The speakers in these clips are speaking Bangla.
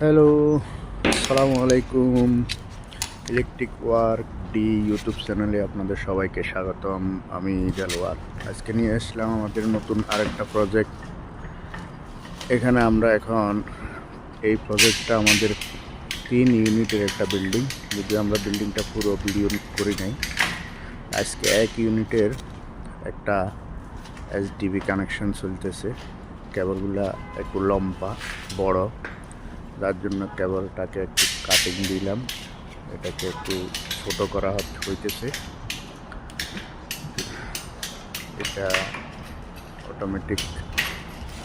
হ্যালো, আসসালামু আলাইকুম। ইলেকট্রিক ওয়ার্ক ডি ইউটিউব চ্যানেলে আপনাদের সবাইকে স্বাগতম। আমি দেলোয়ার। আজকে নিয়ে আসলাম আমাদের নতুন আরেকটা প্রজেক্ট। এখানে আমরা এখন এই প্রজেক্টটা আমাদের 3 ইউনিটের একটা বিল্ডিং, যদি আমরা বিল্ডিংটা পুরো ভিডিও করি নাই। আজকে 1 ইউনিটের একটা এসডিবি কানেকশন চলতেছে। কেবলগুলা একটু লম্বা বড়, যার জন্য কেবলটাকে একটু কাটিং দিলাম, এটাকে একটু ছোট করা হইতেছে। এটা অটোমেটিক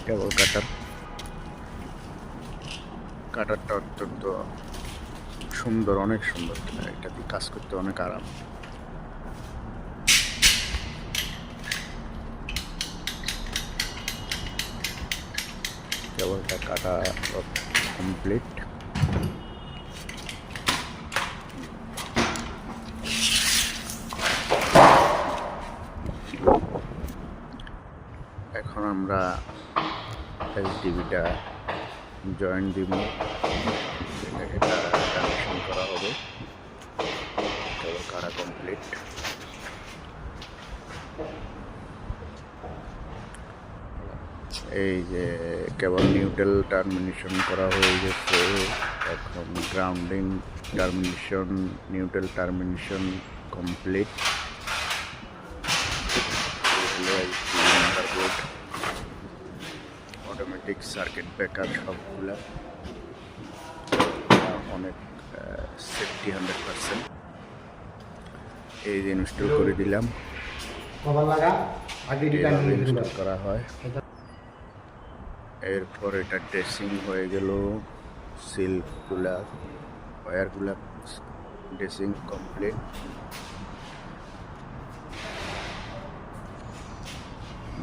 কেবল কাটারটা অত্যন্ত সুন্দর, অনেক সুন্দর। এটা দিয়ে কাজ করতে অনেক আরাম। কেবলটা কাটা কমপ্লিট। এখন আমরা এসডিবিটা জয়েন্ট দিব, এটা কানেকশন করা হবে। কেবল কাটা কমপ্লিট। এই যে কেবল নিউট্রাল টার্মিনেশন করা হয়ে গেছে। এখন grounding termination, neutral termination complete. Automatic circuit breaker সবগুলা অনেক সেফটি 100%। এই যে ইনস্টল করে দিলাম, ইনস্টল করা হয়। এরপর এটা ড্রেসিং হয়ে গেল, সিল্কগুলা ওয়্যারগুলা ড্রেসিং কমপ্লিট।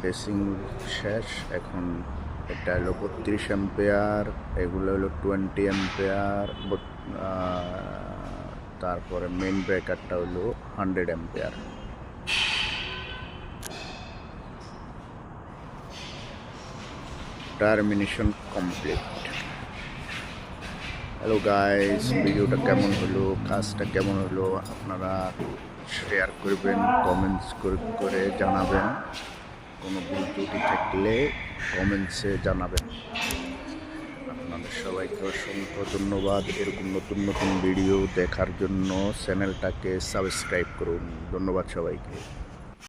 ড্রেসিং শেষ। এখন এটা হলো 32 অ্যাম্পিয়ার, এগুলো হলো 20 অ্যাম্পিয়ার। তারপরে মেইন ব্রেকারটা হলো 100 ampere. Termination complete. Hello guys, ভিডিওটা কেমন হলো, কাজটা কেমন হলো আপনারা শেয়ার করবেন, কমেন্টস করে জানাবেন। কোনো ভুল ত্রুটি থাকলে কমেন্টসে জানাবেন। আপনাদের সবাইকে অসংখ্য ধন্যবাদ। এরকম নতুন নতুন ভিডিও দেখার জন্য চ্যানেলটাকে সাবস্ক্রাইব করুন। ধন্যবাদ সবাইকে।